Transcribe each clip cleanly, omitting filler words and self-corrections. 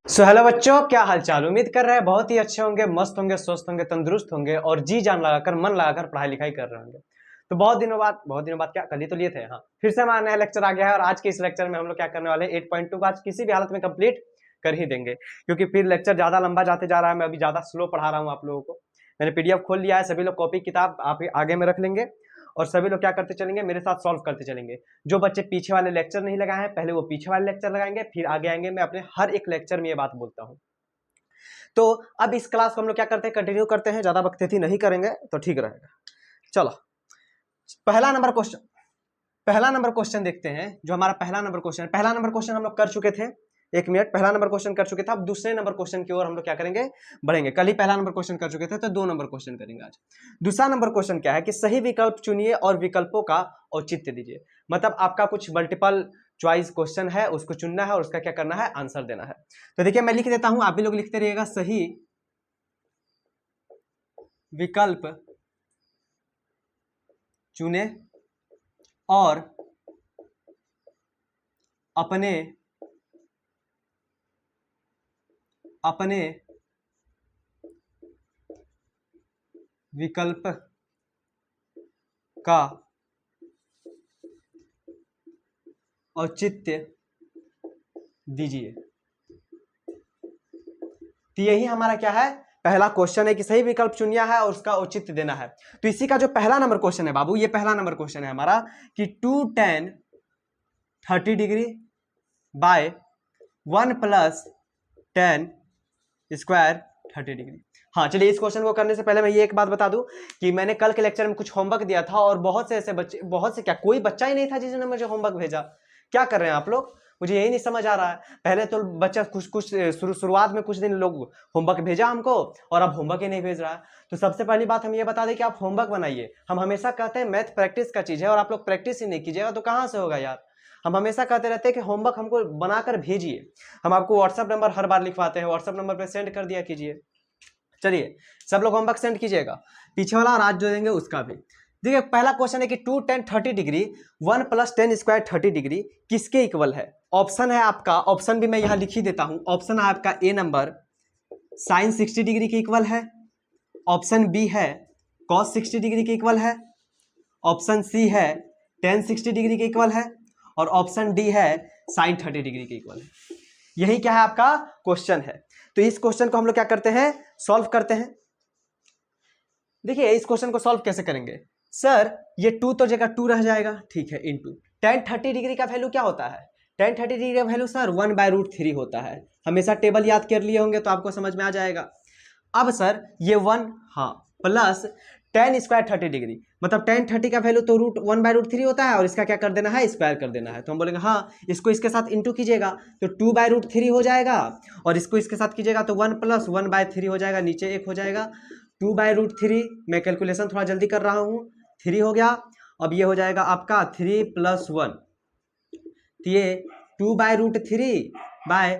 So hello बच्चों, क्या हाल चाल। उम्मीद कर रहे हैं बहुत ही अच्छे होंगे, मस्त होंगे, स्वस्थ होंगे, तंदुरुस्त होंगे और जी जान लगाकर मन लगाकर पढ़ाई लिखाई कर रहे होंगे। तो बहुत दिनों बाद क्या कल ही तो लिए थे। हाँ, फिर से हमारा नया लेक्चर आ गया है और आज के इस लेक्चर में हम लोग क्या करने वाले हैं 8.2 को आज किसी भी हालत में कंप्लीट कर ही देंगे, क्योंकि फिर लेक्चर ज्यादा लंबा जाते जा रहा है। मैं अभी ज्यादा स्लो पढ़ा रहा हूँ आप लोगों को। मैंने पीडीएफ खोल लिया है, सभी लोग कॉपी किताब आप आगे में रख लेंगे और सभी लोग क्या करते चलेंगे, मेरे साथ सॉल्व करते चलेंगे। जो बच्चे पीछे वाले लेक्चर नहीं लगाए हैं पहले वो पीछे वाले लेक्चर लगाएंगे, फिर आगे आएंगे। मैं अपने हर एक लेक्चर में ये बात बोलता हूँ। तो अब इस क्लास को हम लोग क्या करते हैं, कंटिन्यू करते हैं, ज्यादा बकचोदी नहीं करेंगे तो ठीक रहेगा। चलो, पहला नंबर क्वेश्चन देखते हैं। जो हमारा पहला नंबर क्वेश्चन हम लोग कर चुके थे। एक मिनट, पहला नंबर क्वेश्चन कर चुके थे। अब दूसरे नंबर क्वेश्चन की ओर हम लोग क्या करेंगे, बढ़ेंगे। कल ही पहला नंबर क्वेश्चन कर चुके थे तो 2 नंबर क्वेश्चन करेंगे आज। दूसरा नंबर क्वेश्चन क्या है कि सही विकल्प चुनिए और विकल्पों का औचित्य दीजिए। मतलब आपका कुछ मल्टीपल चॉइस क्वेश्चन है, उसको चुनना है और उसका क्या करना है, आंसर देना है। तो देखिए मैं लिख देता हूं, आप भी लोग लिखते रहिएगा। सही विकल्प चुने और अपने विकल्प का औचित्य दीजिए। तो यही हमारा क्या है, पहला क्वेश्चन है कि सही विकल्प चुनिया है और उसका औचित्य देना है। तो इसी का जो पहला नंबर क्वेश्चन है बाबू, ये पहला नंबर क्वेश्चन है हमारा कि 2 tan 30 degree by 1 + tan square 30 degree. हाँ चलिए, इस क्वेश्चन को करने से पहले मैं ये एक बात बता दूं कि मैंने कल के लेक्चर में कुछ होमवर्क दिया था और बहुत से ऐसे बच्चे, बहुत से क्या, कोई बच्चा ही नहीं था जिसने मुझे होमवर्क भेजा। क्या कर रहे हैं आप लोग, मुझे यही नहीं समझ आ रहा है। पहले तो बच्चा कुछ शुरुआत में कुछ दिन लोग होमवर्क भेजा हमको और अब होमवर्क ही नहीं भेज रहा है। तो सबसे पहली बात हम ये बता दें कि आप होमवर्क बनाइए। हम हमेशा कहते हैं मैथ प्रैक्टिस का चीज है और आप लोग प्रैक्टिस ही नहीं कीजिएगा तो कहाँ से होगा यार। हम हमेशा कहते रहते हैं कि होमवर्क हमको बनाकर भेजिए। हम आपको व्हाट्सएप नंबर हर बार लिखवाते हैं, व्हाट्सएप नंबर पे सेंड कर दिया कीजिए। चलिए सब लोग होमवर्क सेंड कीजिएगा, पीछे वाला और आज जो देंगे उसका भी। देखिए पहला क्वेश्चन है कि 2 tan 30 degree 1 + tan square 30 degree किसके इक्वल है। ऑप्शन है आपका, ऑप्शन भी मैं यहां लिख ही देता हूं। ऑप्शन है आपका ए नंबर sin 60 डिग्री के इक्वल है, ऑप्शन बी है cos 60 डिग्री के इक्वल है, ऑप्शन सी है tan 60 डिग्री के इक्वल है और ऑप्शन डी है sin 30 डिग्री के इक्वल है। यही क्या है, आपका क्वेश्चन है। तो इस क्वेश्चन को हम लोग क्या करते हैं, सॉल्व करते हैं। देखिए इस क्वेश्चन को सॉल्व कैसे करेंगे सर, ये 2 तो जगह 2 रह जाएगा, ठीक है, इनटू tan 30 डिग्री का वैल्यू क्या होता है। tan 30 डिग्री का वैल्यू सर 1/√3 होता है। हमेशा टेबल याद कर लिए होंगे तो आपको समझ में आ जाएगा। अब सर ये 1, हाँ, प्लस tan स्क्वायर 30 डिग्री, मतलब tan 30 का वैल्यू तो 1/√3 होता है और इसका क्या कर देना है, स्क्वायर कर देना है। तो हम बोलेंगे हाँ, इसको इसके साथ इंटू कीजिएगा तो 2/√3 हो जाएगा और इसको इसके साथ कीजिएगा तो 1 + 1/3 हो जाएगा, नीचे 1 हो जाएगा। 2/√3, मैं कैलकुलेशन थोड़ा जल्दी कर रहा हूँ, 3 हो गया। अब ये हो जाएगा आपका 3 + 1, तो ये 2/√3 बाय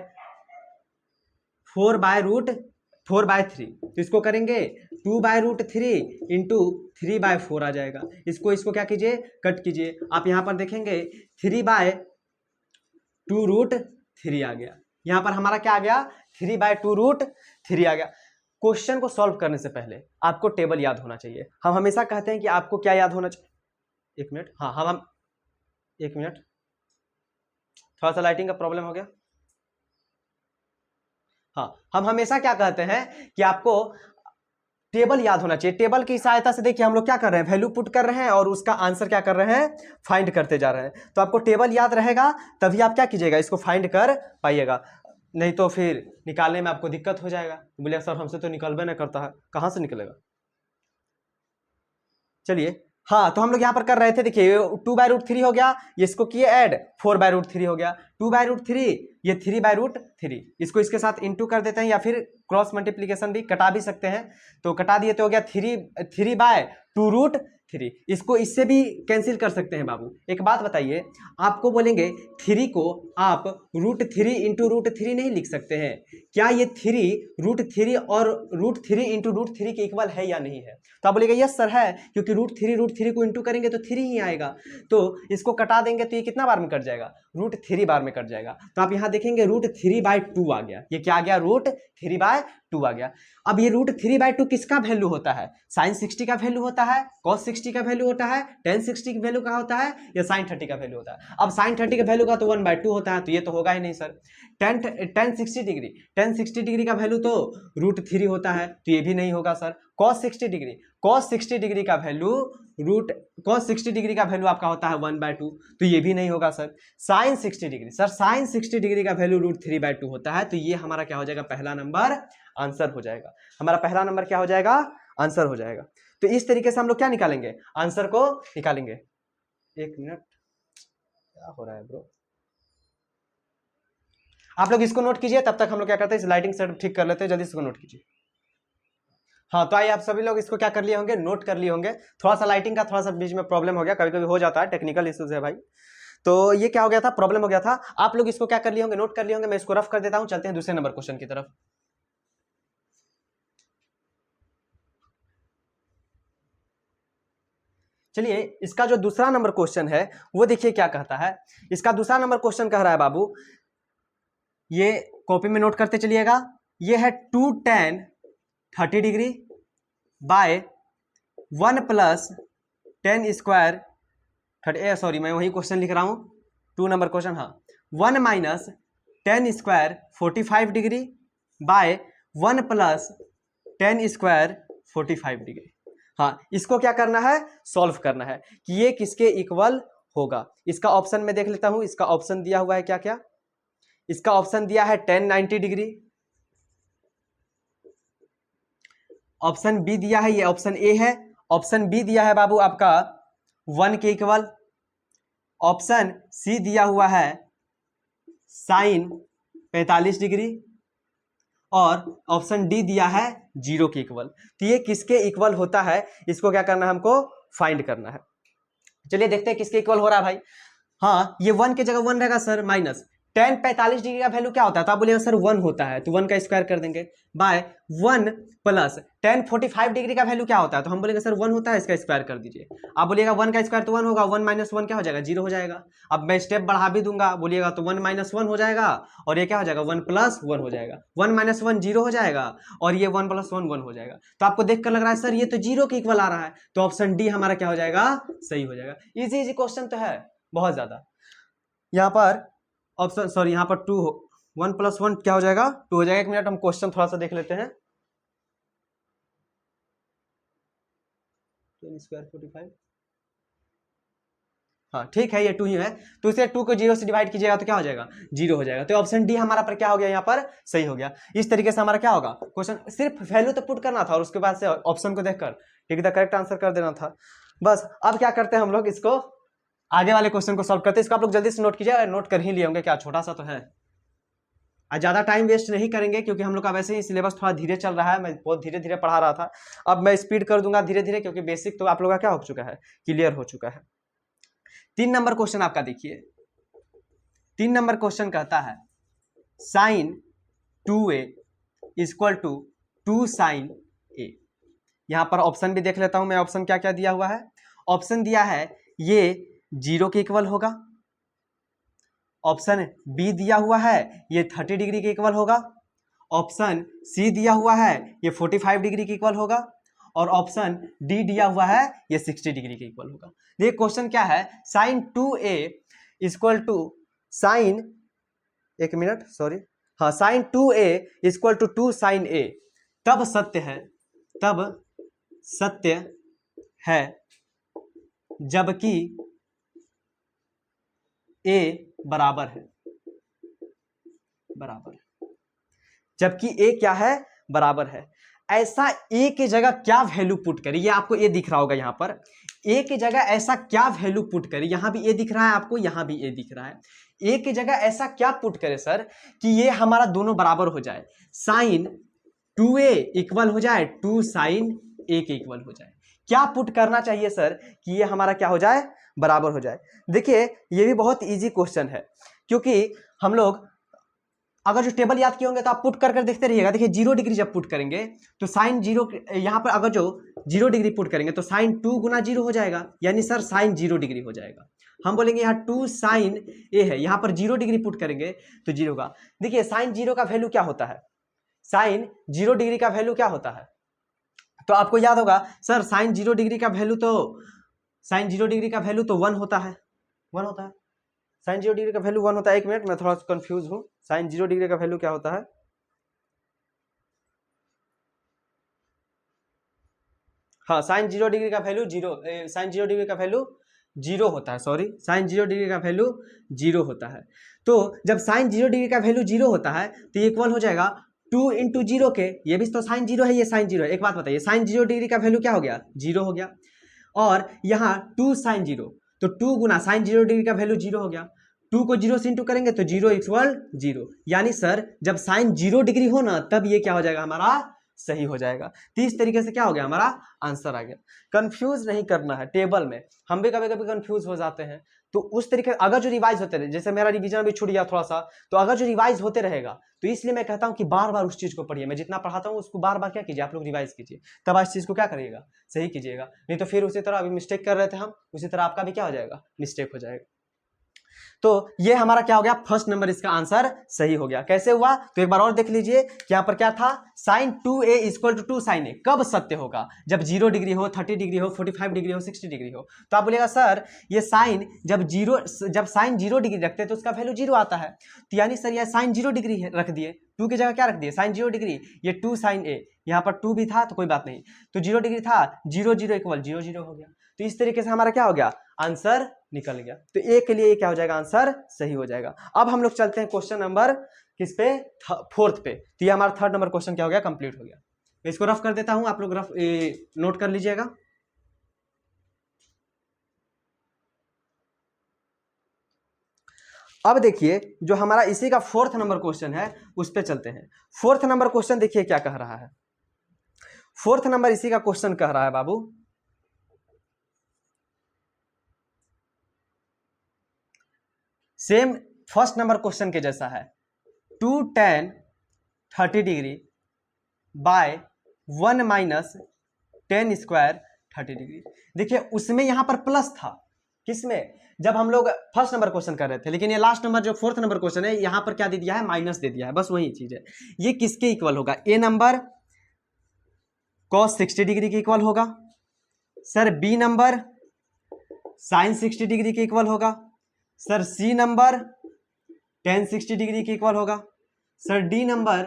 4/3। तो इसको करेंगे 2/√3 इंटू 3/4 आ जाएगा। इसको क्या कीजिए, कट कीजिए। आप यहां पर देखेंगे 3/2√3 आ गया। यहां पर हमारा क्या आ गया, 3/2√3 आ गया। क्वेश्चन को सॉल्व करने से पहले आपको टेबल याद होना चाहिए। हम हमेशा कहते हैं कि आपको क्या याद होना चाहिए। एक मिनट, हाँ हम एक मिनट, थोड़ा सा लाइटिंग का प्रॉब्लम हो गया। हाँ, हम हमेशा क्या कहते हैं कि आपको टेबल याद होना चाहिए। टेबल की सहायता से देखिए हम लोग क्या कर रहे हैं, वैल्यू पुट कर रहे हैं और उसका आंसर क्या कर रहे हैं, फाइंड करते जा रहे हैं। तो आपको टेबल याद रहेगा तभी आप क्या कीजिएगा, इसको फाइंड कर पाइएगा, नहीं तो फिर निकालने में आपको दिक्कत हो जाएगा। बोले सर हमसे तो निकलबे नहीं करता है, कहाँ से निकलेगा। चलिए हाँ, तो हम लोग यहाँ पर कर रहे थे, देखिए 2/√3 हो गया, ये इसको किए ऐड, 4/√3 हो गया, 2/√3, ये 3/√3, इसको इसके साथ इंटू कर देते हैं या फिर क्रॉस मल्टीप्लीकेशन भी कटा भी सकते हैं। तो कटा दिए तो हो गया 3/2√3 3। इसको इससे भी कैंसिल कर सकते हैं बाबू। एक बात बताइए, आपको बोलेंगे 3 को आप √3 इंटू √3 नहीं लिख सकते हैं? क्या ये 3 √3 और √3 इंटू √3 के इक्वल है या नहीं है? तो आप बोलेंगे यस सर है, क्योंकि √3 को इंटू करेंगे तो 3 ही आएगा। तो इसको कटा देंगे तो ये कितना बार में कट जाएगा? √3 बार में कट जाएगा। तो आप यहाँ देखेंगे √3/2 आ गया। ये क्या आ गया? √3/2 आ गया। अब ये √3/2 किसका वैल्यू होता है? sin 60 का वैल्यू होता है, cos 60 का वैल्यू होता है, tan 60 का वैल्यू का होता है, या sin 30 का वैल्यू होता है? अब sin 30 का वैल्यू का तो 1/2 होता है, तो ये तो होगा ही नहीं सर। tan 60 डिग्री का वैल्यू तो √3 होता है, तो ये भी नहीं होगा सर। cos 60 डिग्री का वैल्यू cos 60 डिग्री का वैल्यू आपका होता है 1/2, तो ये भी नहीं होगा sir. sin 60 degree, sir sin 60 degree का वैल्यू √3/2 होता है, तो ये हमारा क्या हो जाएगा? पहला नंबर आंसर हो जाएगा। हमारा पहला नंबर क्या हो जाएगा? आंसर हो जाएगा। तो इस तरीके से हम लोग क्या निकालेंगे? आंसर को निकालेंगे। एक मिनट, क्या हो रहा है ब्रो? आप लोग इसको नोट कीजिए, तब तक हम लोग क्या करते हैं, इस लाइटिंग सेट ठीक कर लेते हैं, जल्दी इसको नोट कीजिए। हाँ, तो आइए आप सभी लोग इसको क्या कर लिए होंगे? नोट कर लिए होंगे। थोड़ा सा लाइटिंग का थोड़ा सा बीच में प्रॉब्लम हो गया, कभी कभी हो जाता है, टेक्निकल इश्यूज है भाई। तो ये क्या हो गया था? प्रॉब्लम हो गया था। आप लोग इसको क्या कर लिए होंगे? नोट कर लिए होंगे। मैं इसको रफ कर देता हूं, चलते हैं दूसरे नंबर क्वेश्चन की तरफ। चलिए, इसका जो दूसरा नंबर क्वेश्चन है वो देखिए क्या कहता है। इसका दूसरा नंबर क्वेश्चन कह रहा है बाबू, ये कॉपी में नोट करते चलिएगा। ये है 2 tan 30 degree by 1 plus tan square 30, sorry मैं वही क्वेश्चन लिख रहा हूं, 2 नंबर क्वेश्चन। हाँ, 1 minus tan square 45 degree by 1 plus tan square 45 degree. हाँ, इसको क्या करना है? सॉल्व करना है कि ये किसके इक्वल होगा। इसका ऑप्शन में देख लेता हूं। इसका ऑप्शन दिया हुआ है क्या क्या? इसका ऑप्शन दिया है tan 90 डिग्री, ऑप्शन बी दिया है, ये ऑप्शन ए है। ऑप्शन बी दिया है बाबू आपका 1 के इक्वल। ऑप्शन सी दिया हुआ है sin 45 डिग्री, और ऑप्शन डी दिया है 0 के इक्वल। तो ये किसके इक्वल होता है, इसको क्या करना है? हमको फाइंड करना है। चलिए देखते हैं किसके इक्वल हो रहा है भाई। हाँ, ये 1 की जगह 1 रहेगा सर, माइनस tan 45 डिग्री का वैल्यू क्या होता है? तो आप बोलिएगा सर 1 होता है, तो 1 का स्क्वायर कर देंगे बाय 1 प्लस tan 45 डिग्री का वैल्यू क्या होता है? तो हम बोलेंगे सर 1 होता है, इसका स्क्वायर कर दीजिए। आप बोलिएगा 1 का स्क्वायर तो 1 होगा, 1 माइनस 1 क्या हो जाएगा? 0 हो जाएगा। अब मैं स्टेप बढ़ा भी दूंगा, बोलिएगा तो 1 माइनस 1 हो जाएगा, और ये क्या हो जाएगा? 1 प्लस 1 हो जाएगा। 1 माइनस 1 0 हो जाएगा, और ये 1 प्लस 1 1 हो जाएगा। तो आपको देखकर लग रहा है सर ये तो 0 के इक्वल आ रहा है, तो ऑप्शन डी हमारा क्या हो जाएगा? सही हो जाएगा। इजी इजी क्वेश्चन तो है, बहुत ज्यादा। यहाँ पर ऑप्शन, सॉरी यहाँ पर 1 प्लस 1 क्या हो जाएगा? 2 हो जाएगा। एक मिनट, हम क्वेश्चन थोड़ा सा देख लेते हैं। 10 स्क्वायर 45, हाँ ठीक है, ये 2 ही है। तो इसे 2 को 0 से डिवाइड कीजिएगा तो क्या हो जाएगा? 0 हो जाएगा। तो ऑप्शन डी हमारा पर क्या हो गया? यहाँ पर सही हो गया। इस तरीके से हमारा क्या होगा? क्वेश्चन सिर्फ वैल्यू तो पुट करना था, और उसके बाद से ऑप्शन को देखकर ठीक द करेक्ट आंसर कर देना था बस। अब क्या करते हैं हम लोग, इसको आगे वाले क्वेश्चन को सॉल्व करते हैं। इसको आप लोग जल्दी से नोट कीजिए, नोट कर ही लिए होंगे, क्या छोटा सा तो है। आज ज्यादा टाइम वेस्ट नहीं करेंगे, क्योंकि हम लोग का वैसे ही सिलेबस थोड़ा धीरे चल रहा है। मैं बहुत धीरे धीरे पढ़ा रहा था, अब मैं स्पीड कर दूंगा धीरे धीरे, क्योंकि बेसिक तो आप लोग का क्या हो चुका है? क्लियर हो चुका है। 3 नंबर क्वेश्चन आपका देखिए। 3 नंबर क्वेश्चन कहता है sin 2a equal to 2 sin a। यहां पर ऑप्शन भी देख लेता हूं मैं, ऑप्शन क्या क्या दिया हुआ है। ऑप्शन दिया है ये 0 के इक्वल होगा। ऑप्शन बी दिया हुआ है ये 30 डिग्री के इक्वल होगा। ऑप्शन सी दिया हुआ है ये 45 डिग्री के इक्वल होगा। और ऑप्शन डी दिया हुआ है ये 60 डिग्री के इक्वल होगा। देखिए क्वेश्चन क्या है, sin 2a equal to sin, एक मिनट सॉरी, हाँ, sin 2a equal to 2 sin a तब सत्य है, तब सत्य है जबकि a बराबर है, बराबर, जबकि a क्या है? बराबर है। ऐसा a की जगह क्या वैल्यू पुट करें? ये आपको a दिख रहा होगा यहाँ पर, a की जगह ऐसा क्या वैल्यू पुट करें? यहाँ भी a दिख रहा है आपको, यहाँ भी a दिख रहा है। a की जगह ऐसा क्या पुट करें सर कि ये हमारा दोनों बराबर हो जाए, sin 2a इक्वल हो जाए 2 sin a के इक्वल हो जाए। क्या पुट करना चाहिए सर कि ये हमारा क्या हो जाए, बराबर हो जाए। देखिए ये भी बहुत इजी क्वेश्चन है, क्योंकि हम लोग अगर जो टेबल याद किए होंगे तो आप पुट कर देखते रहिएगा। देखिए 0 डिग्री जब पुट करेंगे तो साइन 0, यहाँ पर अगर जो 0 डिग्री पुट करेंगे तो साइन 2 गुना 0 हो जाएगा, यानी सर साइन 0 डिग्री हो जाएगा। हम बोलेंगे यहाँ 2 साइन ए है, यहाँ पर 0 डिग्री पुट करेंगे तो 0 होगा। देखिए साइन 0 का वैल्यू क्या होता है, साइन 0 डिग्री का वैल्यू क्या होता है, तो आपको याद होगा सर साइन 0 डिग्री का वैल्यू तो, साइन 0 डिग्री का वैल्यू तो 1 होता है, 1 होता है। साइन 0 डिग्री का वैल्यू 1 होता है। एक मिनट मैं थोड़ा कंफ्यूज हूं, साइन 0 डिग्री का वैल्यू क्या होता है, हाँ साइन 0 डिग्री का वैल्यू 0, साइन 0 डिग्री का वैल्यू 0 होता है, सॉरी साइन 0 डिग्री का वैल्यू 0 होता है। तो जब साइन 0 डिग्री का वैल्यू 0 होता है तो ये इक्वल हो जाएगा 2 इंटू 0 के, ये भी तो साइन 0 है, ये साइन 0 है। एक बात बताइए, साइन 0 डिग्री का वैल्यू क्या हो गया, 0 हो गया, और यहाँ 2 साइन 0, तो 2 गुना साइन 0 डिग्री का वैल्यू 0 हो गया, 2 को 0 से इंटू करेंगे तो 0 इक्वल 0, यानी सर जब साइन 0 डिग्री हो ना तब ये क्या हो जाएगा, हमारा सही हो जाएगा। तो इस तरीके से क्या हो गया, हमारा आंसर आ गया। कंफ्यूज नहीं करना है, टेबल में हम भी कभी कभी कंफ्यूज हो जाते हैं, तो उस तरीके अगर जो रिवाइज होते रहे, जैसे मेरा रिवीजन भी छूट गया थोड़ा सा, तो अगर जो रिवाइज होते रहेगा तो इसलिए मैं कहता हूं कि बार बार उस चीज को पढ़िए। मैं जितना पढ़ाता हूं उसको बार बार क्या कीजिए, आप लोग रिवाइज कीजिए, तब इस चीज को क्या करिएगा, सही कीजिएगा। नहीं तो फिर उसी तरह अभी मिस्टेक कर रहे थे हम, उसी तरह आपका भी क्या हो जाएगा, मिस्टेक हो जाएगा। तो ये हमारा क्या हो गया, फर्स्ट नंबर इसका आंसर सही हो गया। कैसे हुआ, तो एक बार और देख लीजिए कि यहाँ पर क्या था, sine 2a equal to 2 sine A कब सत्य होगा, जब 0 डिग्री हो, 30 डिग्री हो, 45 डिग्री हो, 60 डिग्री हो। तो आप बोलिएगा सर ये साइन जब साइन 0 डिग्री रखते हैं तो उसका वैल्यू 0 आता है, तो यानी सर यह साइन 0 डिग्री रख दिए, 2 की जगह क्या रख दिए, साइन 0 डिग्री, ये 2 साइन ए, यहाँ पर 2 भी था तो कोई बात नहीं, तो 0 डिग्री था, 0 0 इक्वल 0 0 हो गया। तो इस तरीके से हमारा क्या हो गया, आंसर निकल गया। तो ए के लिए ये क्या हो जाएगा, आंसर सही हो जाएगा। अब हम लोग चलते हैं क्वेश्चन नंबर किस पे, फोर्थ पे। तो ये हमारा थर्ड नंबर क्वेश्चन क्या हो गया, कंप्लीट हो गया। मैं इसको रफ कर देता हूं, आप लोग रफ नोट कर लीजिएगा। अब देखिए जो हमारा इसी का फोर्थ नंबर क्वेश्चन है उस पे चलते हैं। फोर्थ नंबर क्वेश्चन देखिए क्या कह रहा है, फोर्थ नंबर इसी का क्वेश्चन कह रहा है बाबू, सेम फर्स्ट नंबर क्वेश्चन के जैसा है, 2 tan 30 degree by 1 minus ten square 30 degree. देखिए उसमें यहां पर प्लस था, किसमें, जब हम लोग फर्स्ट नंबर क्वेश्चन कर रहे थे, लेकिन ये लास्ट नंबर जो फोर्थ नंबर क्वेश्चन है यहां पर क्या दे दिया है, माइनस दे दिया है, बस वही चीज है। ये किसके इक्वल होगा, ए नंबर cos 60 डिग्री के इक्वल होगा, sir B number sine 60 degree के इक्वल होगा, sir C number tan 60 degree के इक्वल होगा, sir D number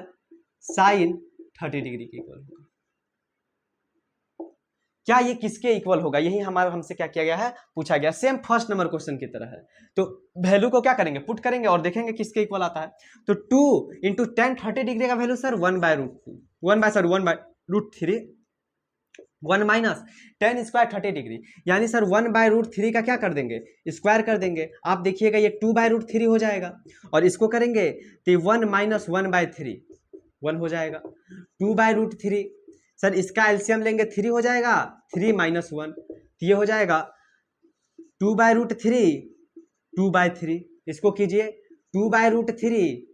sine 30 degree के इक्वल होगा। क्या ये किसके इक्वल होगा, यही हमारा हमसे क्या किया गया है, पूछा गया, सेम फर्स्ट नंबर क्वेश्चन की तरह है। तो वैल्यू को क्या करेंगे, पुट करेंगे और देखेंगे किसके इक्वल आता है। तो 2 इंटू tan 30 डिग्री का value sir 1/√3, 1 minus ten square 30 degree, यानी सर 1/√3 का क्या कर देंगे, स्क्वायर कर देंगे। आप देखिएगा ये 2/√3 हो जाएगा, और इसको करेंगे तो 1 माइनस 1/3 1 हो जाएगा, 2/√3, सर इसका एलसीएम लेंगे 3 हो जाएगा, 3 माइनस 1, तो ये हो जाएगा 2/√3 2/3, इसको कीजिए 2/√3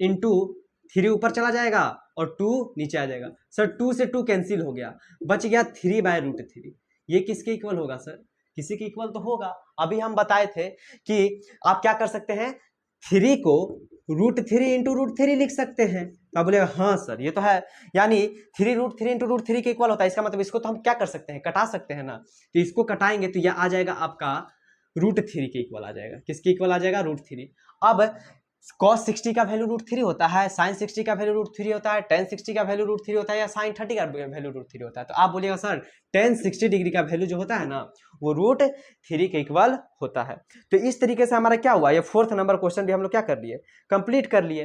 इंटू 3 ऊपर चला जाएगा और 2 नीचे आ जाएगा, सर 2 से 2 कैंसिल हो गया, बच गया 3/√3। ये किसके इक्वल होगा सर, किसी के इक्वल तो होगा। अभी हम बताए थे कि आप क्या कर सकते हैं, 3 को √3 इंटू √3 लिख सकते हैं। तो आप बोले हाँ सर ये तो है, यानी 3√3 इंटू √3 के इक्वल होता है, इसका मतलब इसको तो हम क्या कर सकते हैं, कटा सकते हैं ना। तो इसको कटाएंगे तो यह आ जाएगा आपका √3 के इक्वल आ जाएगा, किसके इक्वल आ जाएगा, √3। अब cos 60 का वैल्यू √3 होता है, sin 60 का वैल्यू √3 होता है, tan 60 का वैल्यू √3 होता है, या sin 30 का वैल्यू √3 होता है। तो आप बोलिएगा सर tan 60 डिग्री का वैल्यू जो होता है ना वो √3 के इक्वल होता है। तो इस तरीके से हमारा क्या हुआ, ये फोर्थ नंबर क्वेश्चन भी हम लोग क्या कर लिए, कंप्लीट कर लिए।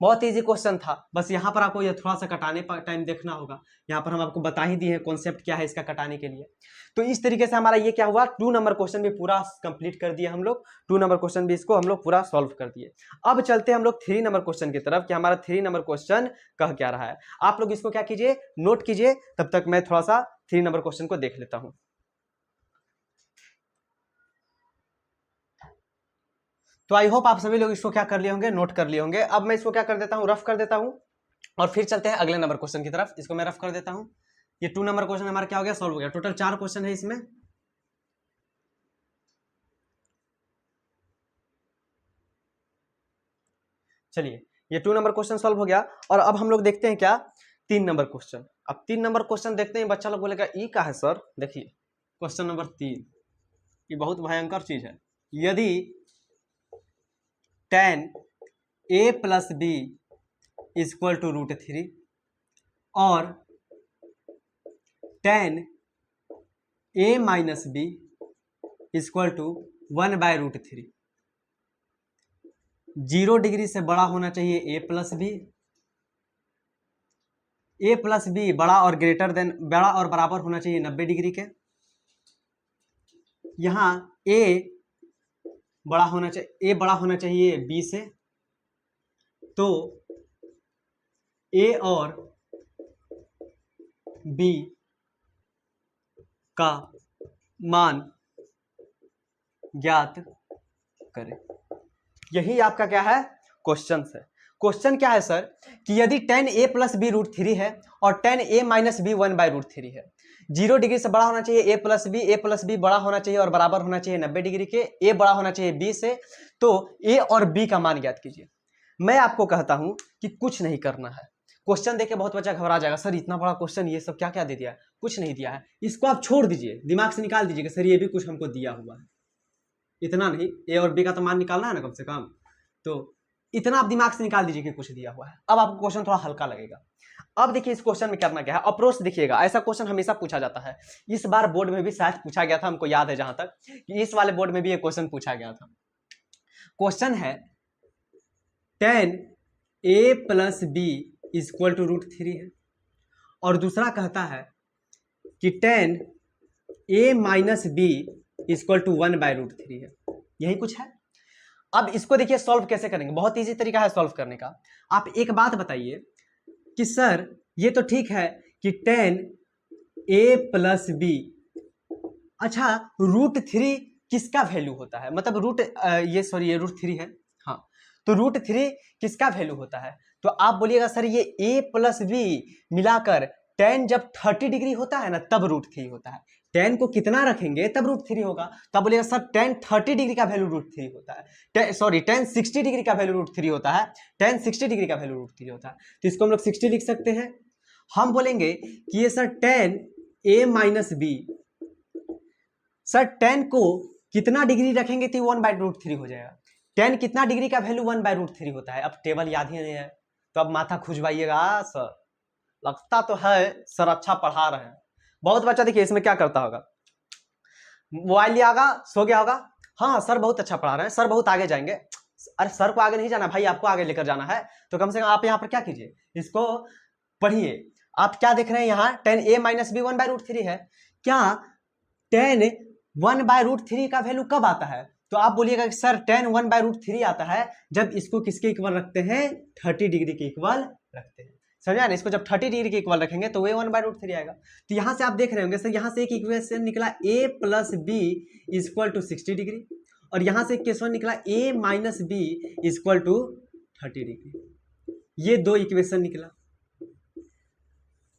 बहुत इजी क्वेश्चन था, बस यहाँ पर आपको ये थोड़ा सा कटाने पर टाइम देखना होगा। यहाँ पर हम आपको बता ही दिए हैं कॉन्सेप्ट क्या है इसका कटाने के लिए। तो इस तरीके से हमारा ये क्या हुआ, 2 नंबर क्वेश्चन भी पूरा कंप्लीट कर दिया हम लोग, 2 नंबर क्वेश्चन भी इसको हम लोग पूरा सॉल्व कर दिए। अब चलते हैं हम लोग 3 नंबर क्वेश्चन की तरफ कि हमारा 3 नंबर क्वेश्चन कह क्या रहा है। आप लोग इसको क्या कीजिए, नोट कीजिए, तब तक मैं थोड़ा सा 3 नंबर क्वेश्चन को देख लेता हूँ। तो आई होप आप सभी लोग इसको क्या कर लिए होंगे, नोट कर लिए होंगे। अब मैं इसको क्या कर देता हूँ, रफ कर देता हूँ, और फिर चलते हैं अगले नंबर क्वेश्चन की तरफ। इसको मैं रफ कर देता हूँ। ये 2 नंबर क्वेश्चन हमारा क्या हो गया, सॉल्व हो गया। टोटल 4 क्वेश्चन है इसमें। चलिए, ये 2 नंबर क्वेश्चन सॉल्व हो गया, और अब हम लोग देखते हैं क्या, 3 नंबर क्वेश्चन। अब 3 नंबर क्वेश्चन देखते हैं। बच्चा लोग बोलेगा ई का है सर। देखिए क्वेश्चन नंबर 3, ये बहुत भयंकर चीज है। यदि tan a plus B equal to √3 और tan a minus B equal to 1/√3, 0 degree से बड़ा होना चाहिए a प्लस बी बड़ा और ग्रेटर देन, बड़ा और बराबर होना चाहिए 90 डिग्री के। यहाँ a बड़ा होना चाहिए b से, तो a और b का मान ज्ञात करें। यही आपका क्या है, क्वेश्चन है। क्वेश्चन क्या है सर कि यदि tan a प्लस बी √3 है और tan a माइनस बी 1/√3 है, 0 डिग्री से बड़ा होना चाहिए a प्लस बी बड़ा होना चाहिए और बराबर होना चाहिए 90 डिग्री के, a बड़ा होना चाहिए b से, तो a और b का मान ज्ञात कीजिए। मैं आपको कहता हूं कि कुछ नहीं करना है। क्वेश्चन देख के बहुत बच्चा घबरा जाएगा, सर इतना बड़ा क्वेश्चन, ये सब क्या क्या दे दिया है। कुछ नहीं दिया है, इसको आप छोड़ दीजिए, दिमाग से निकाल दीजिए कि सर ये भी कुछ हमको दिया हुआ है। इतना नहीं, ए और बी का तो मान निकालना है ना कम से कम, तो इतना आप दिमाग से निकाल दीजिए कि कुछ दिया हुआ है। अब आपको क्वेश्चन थोड़ा हल्का लगेगा। अब देखिए इस क्वेश्चन में करना क्या है, अप्रोच देखिएगा। ऐसा क्वेश्चन हमेशा पूछा जाता है, इस बार बोर्ड में भी शायद पूछा गया था, हमको याद है जहां तक कि इस वाले बोर्ड में भी ये क्वेश्चन पूछा गया था। क्वेश्चन है tan a plus B equal to √3 है, और दूसरा कहता है कि tan a minus B equal to 1/√3 है। यही कुछ है। अब इसको देखिए सॉल्व कैसे करेंगे, बहुत इजी तरीका है सॉल्व करने का। आप एक बात बताइए कि सर ये तो ठीक है कि tan a प्लस बी, अच्छा √3 किसका वैल्यू होता है, मतलब ये √3 है, हाँ, तो √3 किसका वैल्यू होता है। तो आप बोलिएगा सर ये a प्लस बी मिलाकर tan जब 30 डिग्री होता है ना तब √3 होता है। tan को कितना रखेंगे तब √3 होगा। तब बोलिएगा सर tan 30 डिग्री का वैल्यू √3 होता है, tan 60 डिग्री का वैल्यू √3 होता है, tan 60 डिग्री का वैल्यू √3 होता है। तो इसको हम लोग 60 लिख सकते हैं। हम बोलेंगे कि ये sir tan a minus B, sir tan को कितना डिग्री रखेंगे तो 1/√3 हो जाएगा। tan कितना डिग्री का वैल्यू 1/√3 होता है। अब टेबल याद ही नहीं है तो अब माथा खुजवाइएगा। सर लगता तो है सर अच्छा पढ़ा रहे हैं। बहुत बच्चा देखिए इसमें क्या करता होगा, मोबाइल लिया होगा, सो गया होगा, हाँ सर बहुत अच्छा पढ़ा रहे हैं, सर बहुत आगे जाएंगे। अरे सर को आगे नहीं जाना भाई, आपको आगे लेकर जाना है, तो कम से कम आप यहाँ पर क्या कीजिए, इसको पढ़िए। आप क्या देख रहे हैं यहाँ tan a माइनस बी 1/√3 है। क्या tan 1/√3 का वैल्यू कब आता है, तो आप बोलिएगा कि सर tan 1/√3 आता है जब इसको किसके इक्वल रखते हैं, 30 डिग्री के इक्वल रखते हैं। समझा ना, इसको जब 30 डिग्री के इक्वल रखेंगे तो वे 1/√3 आएगा। तो यहाँ से आप देख रहे होंगे सर, यहाँ से एक इक्वेशन निकला a plus B equal to 60 degree, और यहाँ से एक इक्वेशन निकला a minus B equal to 30 degree. ये दो इक्वेशन निकला,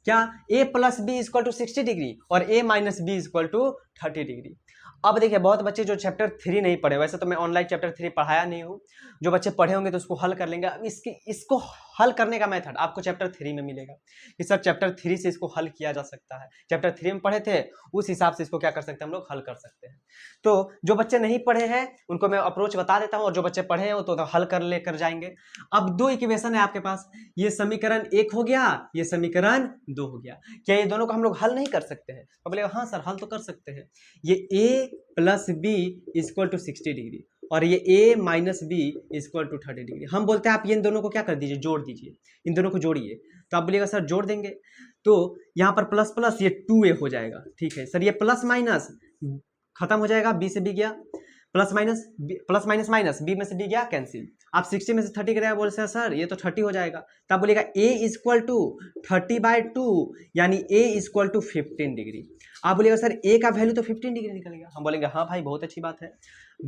क्या a plus B equal to 60 degree और a minus B equal to 30 degree. अब देखिए बहुत बच्चे जो चैप्टर 3 नहीं पढ़े, वैसे तो मैं ऑनलाइन चैप्टर 3 पढ़ाया नहीं हूँ, जो बच्चे पढ़े होंगे तो उसको हल कर लेंगे। अब इसको हल करने का मेथड आपको चैप्टर 3 में मिलेगा कि सर चैप्टर 3 से इसको हल किया जा सकता है। चैप्टर 3 में पढ़े थे उस हिसाब से इसको क्या कर सकते हैं हम लोग, हल कर सकते हैं। तो जो बच्चे नहीं पढ़े हैं उनको मैं अप्रोच बता देता हूँ, और जो बच्चे पढ़े हैं वो तो हल कर लेकर जाएंगे। अब दो इक्वेशन है आपके पास, ये समीकरण 1 हो गया, ये समीकरण 2 हो गया। क्या ये दोनों को हम लोग हल नहीं कर सकते हैं, तो बोलेगा हाँ सर हल तो कर सकते हैं। ये a plus B equal to 60 degree और ये a minus B equal to 30 degree. हम बोलते हैं आप ये इन दोनों को क्या कर दीजिए, जोड़ दीजिए, इन दोनों को जोड़िए। तो आप बोलिएगा सर जोड़ देंगे तो यहाँ पर प्लस प्लस ये 2a हो जाएगा, ठीक है सर। ये प्लस माइनस खत्म हो जाएगा, b से b गया, प्लस माइनस माइनस b में से d गया कैंसिल। आप 60 में से 30 करेगा, बोल सर ये तो 30 हो जाएगा। तब बोलिएगा a इक्वल टू 30/2 यानी a इक्वल टू 15 डिग्री। आप बोलिएगा सर a का वैल्यू तो 15 डिग्री निकल गया। हम बोलेंगे हाँ भाई बहुत अच्छी बात है।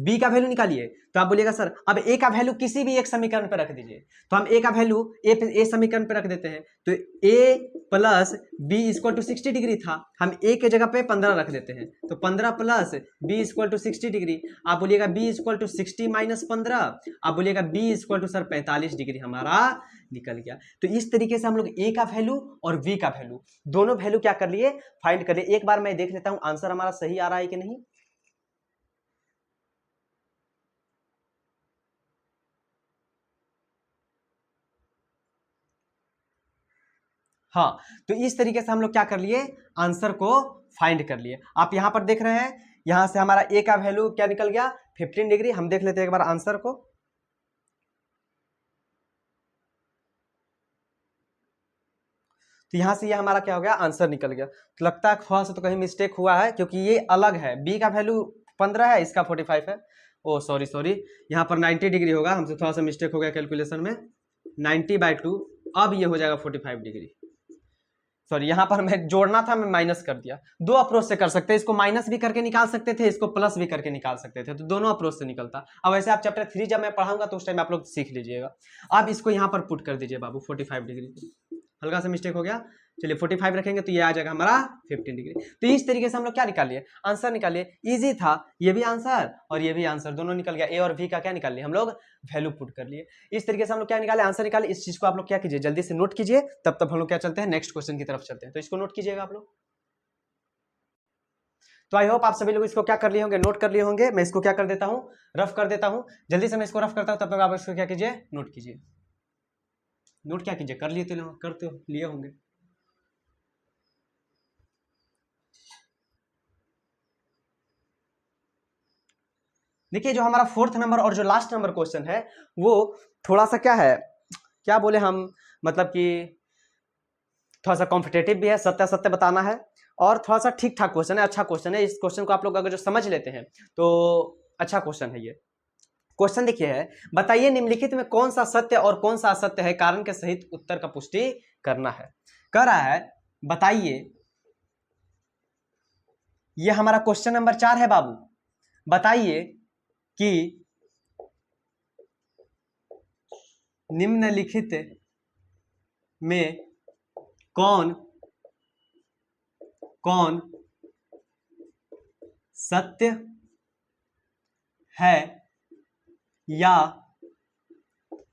b का वैल्यू निकालिए। तो आप बोलिएगा सर अब a का वैल्यू किसी भी एक समीकरण पर रख दीजिए। तो हम a का वैल्यू a समीकरण पर रख देते हैं। तो a plus b equal to 60 degree था, हम a के जगह पे 15 रख देते हैं। तो 15 plus b equal to 60 degree. आप बोलिएगा b इक्वल टू 60 माइनस 15, आप बोलिएगा b equal to sir 45 degree हमारा निकल गया। तो इस तरीके से हम लोग a का वैल्यू और v का वैल्यू दोनों वैल्यू क्या कर लिए, फाइंड कर लिए। एक बार मैं देख लेता हूं आंसर हमारा सही आ रहा है कि नहीं। हाँ, तो इस तरीके से हम लोग क्या कर लिए, आंसर को फाइंड कर लिए। आप यहां पर देख रहे हैं, यहां से हमारा a का वैल्यू क्या निकल गया 15 डिग्री। हम देख लेते हैं एक बार आंसर को। तो यहां से ये हमारा क्या हो गया, आंसर निकल गया। तो लगता है थोड़ा सा तो कहीं मिस्टेक हुआ है, क्योंकि ये अलग है, b का वैल्यू 15 है, इसका 45 है। ओ सॉरी, यहाँ पर 90 डिग्री होगा, हमसे थोड़ा सा मिस्टेक हो गया कैलकुलेशन में। 90/2 अब ये हो जाएगा 45 डिग्री। सॉरी, यहाँ पर मैं जोड़ना था, मैं माइनस कर दिया। दो अप्रोच से कर सकते हैं, इसको माइनस भी करके निकाल सकते थे, इसको प्लस भी करके निकाल सकते थे, तो दोनों अप्रोच से निकलता। अब वैसे आप चैप्टर 3 जब मैं पढ़ाऊंगा तो उस टाइम आप लोग सीख लीजिएगा। अब इसको यहाँ पर पुट कर दीजिए बाबू 45 डिग्री। हल्का सा मिस्टेक हो गया, चलिए 45 रखेंगे तो ये आ जाएगा हमारा 15 डिग्री। तो इस तरीके से हम लोग क्या निकालिए, आंसर निकालिए। इजी था, ये भी आंसर और ये भी आंसर, दोनों निकल गया। ए और बी का क्या निकाल लिया हम लोग, वैल्यू पुट कर लिए। इस तरीके से हम लोग क्या निकाले, आंसर निकाले। इस चीज को आप लोग क्या कीजिए, जल्दी से नोट कीजिए, तब तब हम लोग क्या चलते हैं, नेक्स्ट क्वेश्चन की तरफ चलते हैं। तो इसको नोट कीजिएगा आप लोग। तो आई होप आप सभी लोग इसको क्या कर लिए होंगे, नोट कर लिए होंगे। मैं इसको क्या कर देता हूँ, रफ कर देता हूँ। जल्दी से मैं इसको रफ करता हूँ, तब तक आप इसको क्या कीजिए, नोट कीजिए। नोट क्या कीजिए, कर लिए तो करते हो, लिए होंगे। देखिए जो हमारा 4th नंबर और जो लास्ट नंबर क्वेश्चन है वो थोड़ा सा क्या है, क्या बोले हम, मतलब कि थोड़ा सा कॉम्पिटेटिव भी है, सत्य सत्य बताना है, और थोड़ा सा ठीक ठाक क्वेश्चन है, अच्छा क्वेश्चन है। इस क्वेश्चन को आप लोग अगर जो समझ लेते हैं तो अच्छा क्वेश्चन है ये। क्वेश्चन देखिए है, बताइए निम्नलिखित में कौन सा सत्य और कौन सा असत्य है, कारण के सहित उत्तर का पुष्टि करना है। कह रहा है बताइए, ये हमारा क्वेश्चन नंबर 4 है बाबू। बताइए कि निम्नलिखित में कौन कौन सत्य है या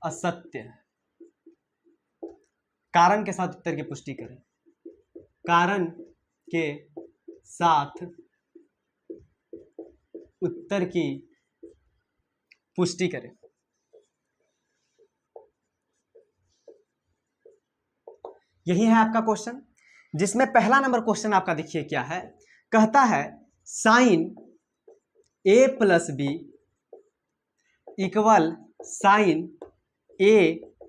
असत्य है। कारण के साथ उत्तर की पुष्टि करें, कारण के साथ उत्तर की पुष्टि करें। यही है आपका क्वेश्चन, जिसमें पहला नंबर क्वेश्चन आपका देखिए क्या है, कहता है sine a plus B equal sine a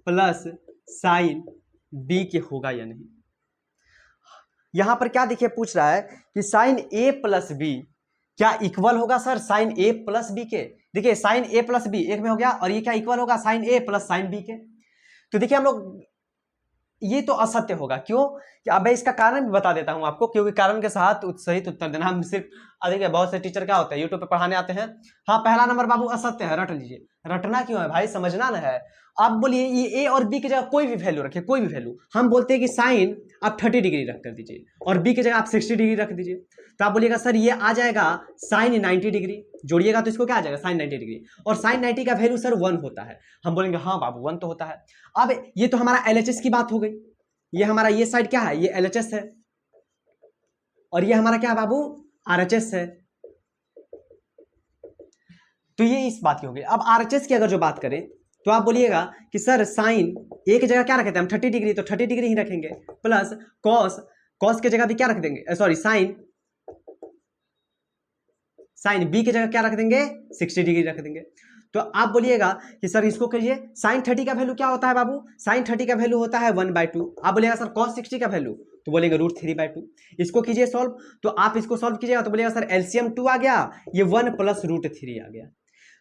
plus sine b के होगा या नहीं। यहां पर क्या देखिए पूछ रहा है कि साइन a प्लस बी क्या इक्वल होगा sir sine a plus B के। देखिए साइन a प्लस बी एक में हो गया, और ये क्या इक्वल होगा sine a plus sine b के। तो देखिए हम लोग ये तो असत्य होगा, क्यों, कि अब मैं इसका कारण भी बता देता हूं आपको, क्योंकि कारण के साथ सहित उत्तर देना। हम सिर्फ अधिक बहुत से टीचर क्या होते हैं यूट्यूब पे पढ़ाने आते हैं, हाँ पहला नंबर बाबू असत्य है, रट लीजिए। रटना क्यों है भाई, समझना ना है। आप बोलिए ये ए और बी की जगह कोई भी वैल्यू रखिए, कोई भी वैल्यू। हम बोलते हैं कि साइन आप 30 डिग्री रख कर दीजिए और बी की जगह आप 60 डिग्री रख दीजिए। तो आप बोलिएगा सर ये आ जाएगा साइन 90 डिग्री, जोड़िएगा तो इसको क्या आ जाएगा साइन 90 डिग्री, और साइन 90 का वैल्यू सर 1 होता है। हम बोलेंगे हाँ बाबू 1 तो होता है। अब ये तो हमारा LHS की बात हो गई, ये हमारा ये साइड क्या है, ये LHS है, और ये हमारा क्या है बाबू RHS है। तो ये इस बात की हो गई। अब RHS की अगर जो बात करें तो आप बोलिएगा कि सर साइन ए की जगह क्या रखे थे हम 30 डिग्री, तो 30 डिग्री ही रखेंगे, प्लस कॉस, कॉस की जगह भी क्या रख देंगे, सॉरी साइन बी की जगह क्या रख देंगे 60 डिग्री रख देंगे। तो आप बोलिएगा कि सर इसको करिए, साइन 30 का वैल्यू क्या होता है बाबू, साइन 30 का वैल्यू होता है 1/2। आप बोलिएगा सर कॉस 60 का वैल्यू, तो बोलेंगे √3/2। इसको कीजिए सॉल्व, तो आप इसको सॉल्व कीजिएगा तो बोलिएगा सर एलसीएम 2 आ गया, ये 1 + √3 आ गया।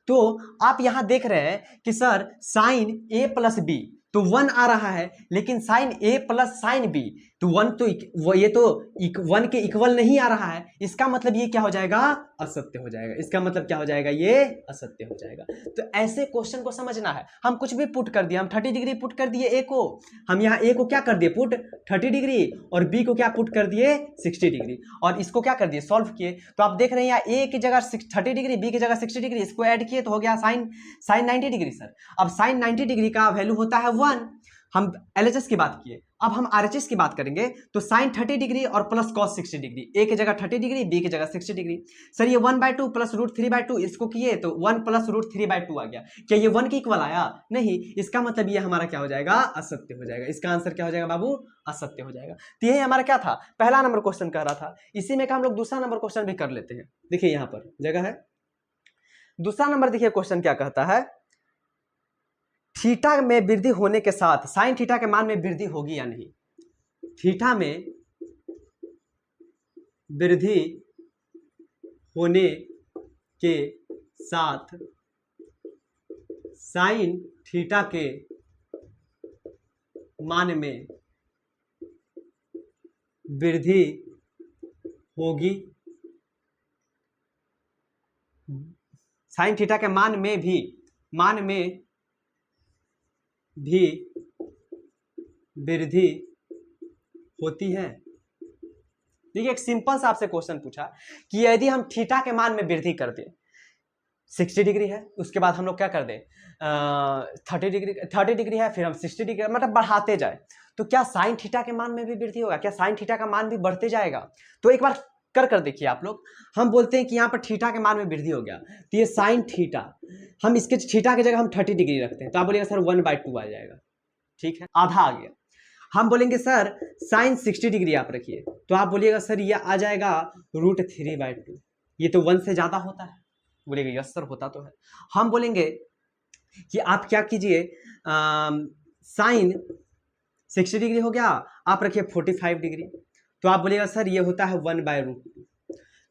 तो आप यहां देख रहे हैं कि सर साइन a + b तो 1 आ रहा है, लेकिन साइन a + साइन b तो 1 तो ये तो 1 के इक्वल नहीं आ रहा है। इसका मतलब ये क्या हो जाएगा, असत्य हो जाएगा। इसका मतलब क्या हो जाएगा, ये असत्य हो जाएगा। तो ऐसे क्वेश्चन को समझना है। हम कुछ भी पुट कर दिए, हम 30 डिग्री पुट कर दिए a को, हम यहाँ a को क्या कर दिए पुट 30 डिग्री, और b को क्या पुट कर दिए 60 डिग्री, और इसको क्या कर दिए सॉल्व किए। तो आप देख रहे हैं यहाँ a की जगह 30 डिग्री, b की जगह 60 डिग्री, इसको ऐड किए तो हो गया साइन 90 डिग्री सर। अब साइन 90 डिग्री का वैल्यू होता है 1। हम LHS की बात किए, अब हम RHS की बात करेंगे। तो साइन 30 डिग्री और प्लस कॉस 60 डिग्री, a की जगह 30 डिग्री, b की जगह 60 डिग्री। सर ये 1/2 + √3/2, इसको किए तो 1 + √3/2 आ गया। क्या ये 1 के इक्वल आया, नहीं। इसका मतलब ये हमारा क्या हो जाएगा, असत्य हो जाएगा। इसका आंसर क्या हो जाएगा बाबू, असत्य हो जाएगा। तो यही हमारा क्या था, पहला नंबर क्वेश्चन कह रहा था। इसी में का हम लोग दूसरा नंबर क्वेश्चन भी कर लेते हैं। देखिए यहाँ पर जगह है, दूसरा नंबर देखिए क्वेश्चन क्या कहता है, थीटा में वृद्धि होने के साथ साइन थीटा के मान में वृद्धि होगी या नहीं। थीटा में वृद्धि होने के साथ साइन थीटा के मान में वृद्धि होगी, साइन थीटा के मान में भी वृद्धि होती है। देखिए एक सिंपल सा आपसे क्वेश्चन पूछा कि यदि हम थीटा के मान में वृद्धि कर दें, 60 डिग्री है, उसके बाद हम लोग क्या कर दें 30 डिग्री है, फिर हम 60 डिग्री मतलब बढ़ाते जाए, तो क्या साइन थीटा के मान में भी वृद्धि होगा, क्या साइन थीटा का मान भी बढ़ते जाएगा। तो एक बार कर देखिए आप लोग। हम बोलते हैं कि यहाँ पर थीटा के मान में वृद्धि हो गया, तो ये साइन थीटा, हम इसके थीटा की जगह हम 30 डिग्री रखते हैं, तो आप बोलिएगा सर 1/2 आ जाएगा, ठीक है, आधा आ गया। हम बोलेंगे सर साइन 60 डिग्री आप रखिए, तो आप बोलिएगा सर ये आ जाएगा √3/2, ये तो 1 से ज्यादा होता है, बोलेगा यस सर होता तो है। हम बोलेंगे कि आप क्या कीजिए, साइन 60 डिग्री हो गया, आप रखिए 45 डिग्री, तो आप बोलिएगा सर ये होता है 1/√2।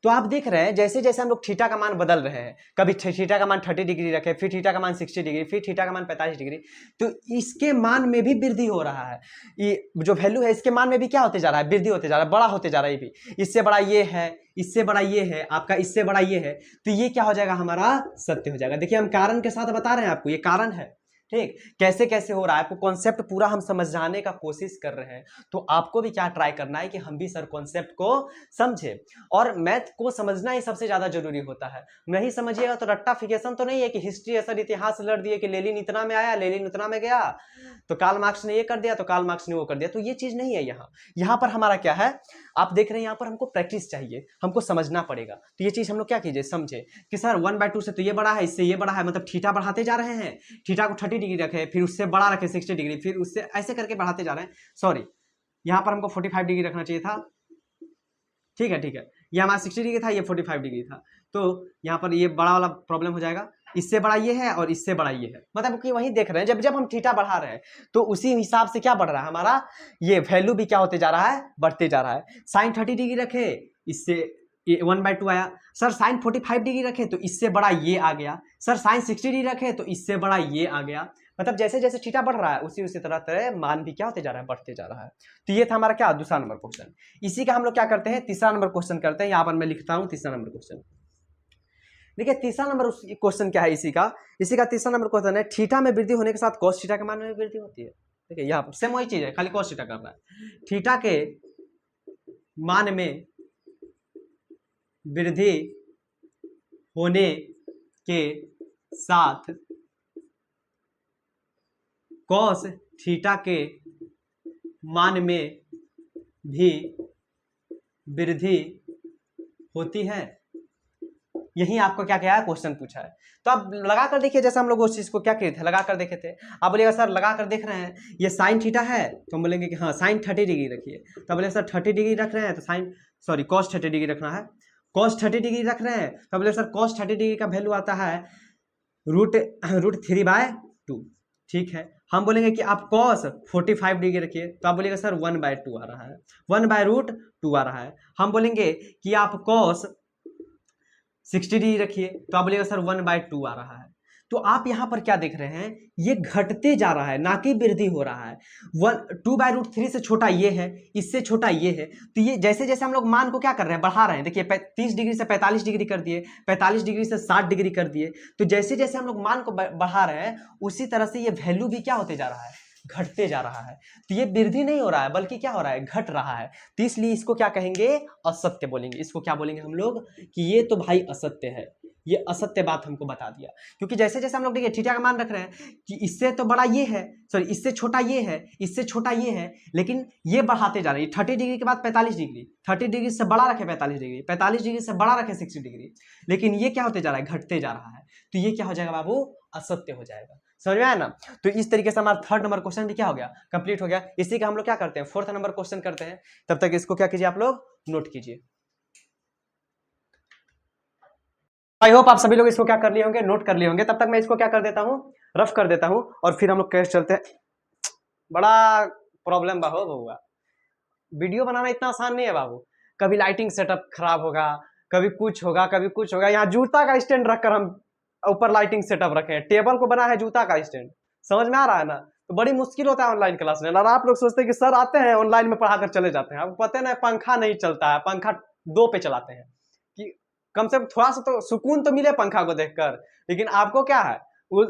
तो आप देख रहे हैं जैसे जैसे हम लोग थीटा का मान बदल रहे हैं, कभी थीटा का मान 30 डिग्री रखे, फिर थीटा का मान 60 डिग्री, फिर थीटा का मान 45 डिग्री, तो इसके मान में भी वृद्धि हो रहा है। ये जो वैल्यू है इसके मान में भी क्या होते जा रहा है, वृद्धि होते जा रहा है, बड़ा होते जा रहा है। ये भी इससे बड़ा ये है, इससे बड़ा ये है, आपका इससे बड़ा ये है, तो ये क्या हो जाएगा, हमारा सत्य हो जाएगा। देखिए हम कारण के साथ बता रहे हैं आपको, ये कारण है, ठीक, कैसे कैसे हो रहा है, आपको कॉन्सेप्ट पूरा हम समझाने का कोशिश कर रहे हैं। तो आपको भी क्या ट्राई करना है कि हम भी सर कॉन्सेप्ट को समझे, और मैथ को समझना ही सबसे ज्यादा जरूरी होता है। नहीं समझिएगा तो रट्टाफिकेशन तो नहीं है कि हिस्ट्री है सर, इतिहास लड़ दिए कि लेनिन इतना में आया, लेनिन उतना में गया, तो कार्ल मार्क्स ने ये कर दिया, तो कार्ल मार्क्स ने वो कर दिया, तो ये चीज नहीं है। यहाँ पर हमारा क्या है, आप देख रहे हैं यहाँ पर हमको प्रैक्टिस चाहिए, हमको समझना पड़ेगा। तो ये चीज हम लोग क्या कीजिए, समझे कि सर 1/2 से तो ये बड़ा है, इससे ये बड़ा है, मतलब थीटा बढ़ाते जा रहे हैं, थीटा को 30 डिग्री रखे, फिर उससे बड़ा रखे 60 डिग्री, फिर उससे ऐसे करके बढ़ाते जा रहे हैं। सॉरी, यहाँ पर हमको 45 डिग्री रखना चाहिए था, ठीक है, ये हमारा 60 डिग्री था, ये 45 डिग्री था, तो यहाँ पर ये बड़ा वाला प्रॉब्लम हो जाएगा, इससे बड़ा ये है और इससे बड़ा ये है, मतलब कि वही देख रहे हैं जब जब हम थीटा बढ़ा रहे हैं तो उसी हिसाब से क्या बढ़ रहा है हमारा, ये वैल्यू भी क्या होते जा रहा है, बढ़ते जा रहा है। साइन 30 डिग्री रखे, इससे 1/2 आया, सर साइन 45 डिग्री रखे तो इससे बड़ा ये आ गया, सर साइन 60 डिग्री रखे तो इससे बड़ा ये आ गया, मतलब जैसे जैसे थीटा बढ़ रहा है उसी तरह मान भी क्या होते जा रहा है, बढ़ते जा रहा है। तो ये था हमारा क्या, दूसरा नंबर क्वेश्चन। इसी का हम लोग क्या करते हैं, तीसरा नंबर क्वेश्चन करते हैं। यहाँ पर मैं लिखता हूँ तीसरा नंबर क्वेश्चन। देखिए तीसरा नंबर क्वेश्चन क्या है, इसी का तीसरा नंबर क्वेश्चन है, थीटा में वृद्धि होने के साथ कॉस थीटा के मान में वृद्धि होती है। देखिए यहाँ पर सेम वही चीज है, खाली कॉस थीटा कर रहा है। थीटा के मान में वृद्धि होने के साथ कॉस थीटा के मान में भी वृद्धि होती है। यही आपको क्या क्या है, क्वेश्चन पूछा है। तो आप लगा कर देखिए, जैसे हम लोग उस चीज को क्या किए थे, लगा कर देखे थे। आप बोलिएगा सर लगा कर देख रहे हैं ये साइन थीटा है, तो हम बोलेंगे कि हाँ साइन 30 डिग्री रखिए, तो बोले सर 30 डिग्री रख रहे हैं तो साइन सॉरी कॉस 30 डिग्री रखना है, कॉस 30 डिग्री रख रहे हैं, तो बोले सर कॉस 30 डिग्री का वैल्यू आता है √3/2, ठीक है। हम बोलेंगे कि आप cos 45 डिग्री रखिए, तो आप बोलेगा सर 1/2 आ रहा है, 1/√2 आ रहा है। हम बोलेंगे कि आप cos 60 डिग्री रखिए, तो आप बोलेगा सर 1/2 आ रहा है। तो आप यहाँ पर क्या देख रहे हैं, ये घटते जा रहा है, ना कि वृद्धि हो रहा है। 2/√3 से छोटा ये है, इससे छोटा ये है। तो ये जैसे जैसे हम लोग मान को क्या कर रहे हैं, बढ़ा रहे हैं। देखिए 30 डिग्री से 45 डिग्री कर दिए, 45 डिग्री से 60 डिग्री कर दिए। तो जैसे जैसे हम लोग मान को बढ़ा रहे हैं, उसी तरह से ये वैल्यू भी क्या होते जा रहा है, घटते जा रहा है। तो ये वृद्धि नहीं हो रहा है, बल्कि क्या हो रहा है, घट रहा है। तो इसलिए इसको क्या कहेंगे, असत्य बोलेंगे। इसको क्या बोलेंगे हम लोग कि ये तो भाई असत्य है, ये असत्य बात हमको बता दिया। क्योंकि जैसे जैसे हम लोग देखिए थीटा का मान रख रहे हैं कि इससे तो बड़ा ये है, सॉरी इससे छोटा ये है, इससे छोटा ये है, लेकिन ये बढ़ाते जा रहे हैं। 30 डिग्री के बाद 45 डिग्री, 30 डिग्री से बड़ा रखे 45 डिग्री, 45 डिग्री से बड़ा रखे 60 डिग्री, लेकिन ये क्या होते जा रहा है, घटते जा रहा है। तो ये क्या हो जाएगा बाबू, असत्य हो जाएगा। समझ में आया ना। तो इस तरीके से हमारा 3rd नंबर क्वेश्चन भी क्या हो गया, कंप्लीट हो गया। इसी का हम लोग क्या करते हैं, 4th नंबर क्वेश्चन करते हैं। तब तक इसको क्या कीजिए, आप लोग नोट कीजिए। आई होप आप सभी लोग इसको क्या कर लिए होंगे, नोट कर लिए होंगे। तब तक मैं इसको क्या कर देता हूँ, रफ कर देता हूँ, और फिर हम लोग कैसे चलते हैं। बड़ा प्रॉब्लम बाबू बहुआ, वीडियो बनाना इतना आसान नहीं है बाबू। कभी लाइटिंग सेटअप खराब होगा, कभी कुछ होगा, कभी कुछ होगा। यहाँ जूता का स्टैंड रखकर हम ऊपर लाइटिंग सेटअप रखे हैं, टेबल को बना है जूता का स्टैंड। समझ में आ रहा है ना। तो बड़ी मुश्किल होता है ऑनलाइन क्लास में। और आप लोग सोचते हैं कि सर आते हैं ऑनलाइन में पढ़ा कर चले जाते हैं। आपको पता है ना, पंखा नहीं चलता है, पंखा 2 पे चलाते हैं कि कम से कम थोड़ा सा तो सुकून तो मिले पंखा को देखकर। लेकिन आपको क्या है,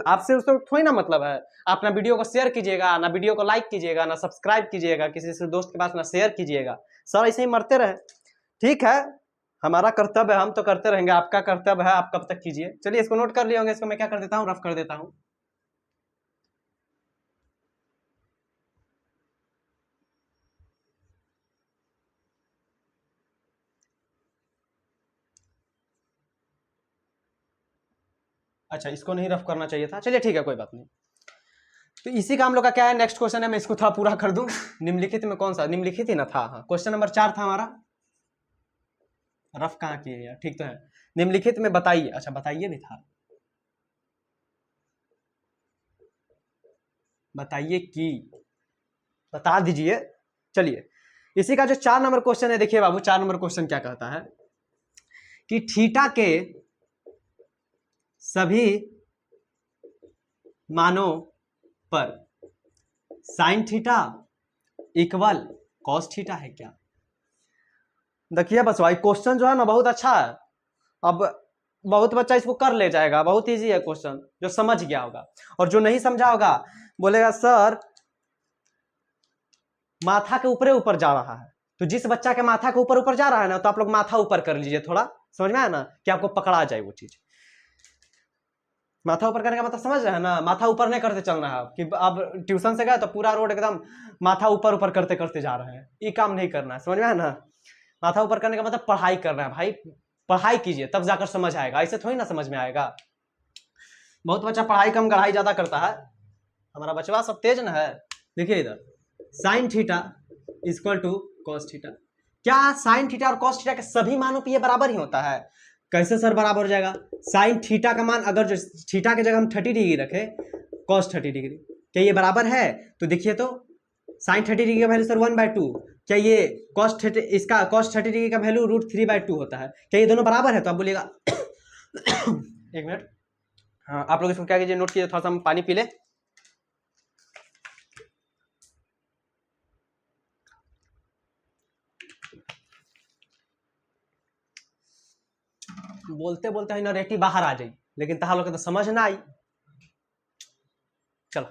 आपसे उसको थोड़ी ना मतलब है। आप ना वीडियो को शेयर कीजिएगा, ना वीडियो को लाइक कीजिएगा, ना सब्सक्राइब कीजिएगा, किसी से दोस्त के पास ना शेयर कीजिएगा। सर ऐसे ही मरते रहे, ठीक है। हमारा कर्तव्य है, हम तो करते रहेंगे। आपका कर्तव्य है, आप कब तक कीजिए। चलिए इसको नोट कर लिए होंगे। इसको मैं क्या कर देता हूँ, रफ कर देता हूँ। अच्छा, इसको नहीं रफ करना चाहिए था, चलिए ठीक है, कोई बात नहीं। तो इसी का हम लोग का क्या है, नेक्स्ट क्वेश्चन है। मैं इसको थोड़ा पूरा कर दूं। निम्नलिखित में कौन सा, निम्नलिखित ही ना था, हाँ क्वेश्चन नंबर 4 था हमारा। रफ कहाँ किए यार, ठीक तो है। निम्नलिखित में बताइए, अच्छा बताइए भी था, बताइए कि, बता दीजिए। चलिए इसी का जो 4 नंबर क्वेश्चन है, देखिए बाबू 4 नंबर क्वेश्चन क्या कहता है कि थीटा के सभी मानों पर sign theta equal cos theta है क्या। देखिए बस भाई क्वेश्चन जो है ना बहुत अच्छा है। अब बहुत बच्चा इसको कर ले जाएगा, बहुत इजी है क्वेश्चन, जो समझ गया होगा। और जो नहीं समझा होगा बोलेगा सर माथा के ऊपर ऊपर जा रहा है। तो जिस बच्चा के माथा के ऊपर ऊपर जा रहा है ना, तो आप लोग माथा ऊपर कर लीजिए थोड़ा। समझ में आया ना, कि आपको पकड़ा जाए वो चीज। माथा ऊपर करने का मतलब समझ रहे हैं ना, माथा ऊपर नहीं करते चलना है कि अब ट्यूशन से गए तो पूरा रोड एकदम माथा ऊपर ऊपर करते करते जा रहे हैं, ये काम नहीं करना है। समझ में आया ना। माथा ऊपर करने का मतलब पढ़ाई करना है भाई, पढ़ाई कीजिए तब जाकर समझ आएगा, ऐसे थोड़ी ना समझ में आएगा। बहुत बच्चा पढ़ाई कम गढ़ाई ज्यादा करता है। हमारा बचवा सब तेज ना है। देखिए इधर sine theta equal to cos theta. क्या साइन थीटा और कॉस थीटा के सभी मानों पे ये बराबर ही होता है। कैसे सर बराबर हो जाएगा, साइन थीटा का मान अगर जो थीटा की जगह हम 30 डिग्री रखें, कॉस 30 डिग्री, क्या ये बराबर है। तो देखिए तो साइन 30 डिग्री का वैल्यू सर 1/2, क्या ये कॉस 30, इसका कॉस 30 डिग्री का वैल्यू √3/2 होता है। क्या ये दोनों बराबर है। तो आप बोलिएगा एक मिनट, हाँ आप लोग इसको क्या कीजिए, नोट कीजिए, थोड़ा सा हम पानी पी ले। बोलते बोलते है नरेटिव बाहर आ जाए, लेकिन तहा लोग तो समझ ना आई। चलो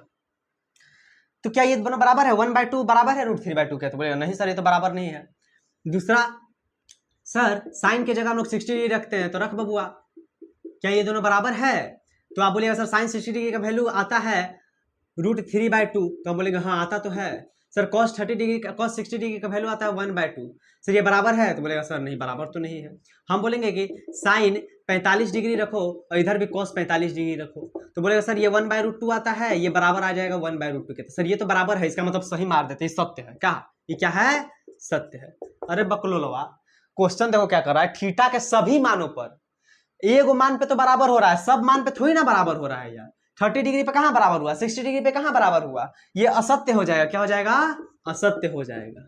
तो क्या ये दोनों बराबर है, 1/2 बराबर है √3/2 क्या। तो बोलेगा नहीं सर ये तो बराबर नहीं है। दूसरा, सर साइन की जगह हम लोग 60 डिग्री रखते हैं, तो रख बबुआ, क्या ये दोनों बराबर है। तो आप बोलिएगा सर साइन 60 डिग्री का वैल्यू आता है √3/2। तो हम बोलेंगे हाँ आता तो है। सर कॉस 30 डिग्री का, कॉस 60 डिग्री का वैल्यू आता है 1/2। सर ये बराबर है। तो बोलेगा सर नहीं बराबर तो नहीं है। हम बोलेंगे कि साइन 45 डिग्री रखो और इधर भी कॉस 45 डिग्री रखो। तो बोलेगा सर ये 1/√2 आता है, ये बराबर आ जाएगा 1/√2 के। तो सर ये तो बराबर है, इसका मतलब सही मार देते, सत्य है। क्या ये क्या है, सत्य है। अरे बकलोलवा, क्वेश्चन देखो क्या कर रहा है, थीटा के सभी मानों पर एक मान पे तो बराबर हो रहा है, सब मान पे थोड़ी ना बराबर हो रहा है यार। 30 डिग्री पे कहां बराबर हुआ, 60 डिग्री पे कहां बराबर हुआ, ये असत्य हो जाएगा। क्या हो जाएगा, असत्य हो जाएगा।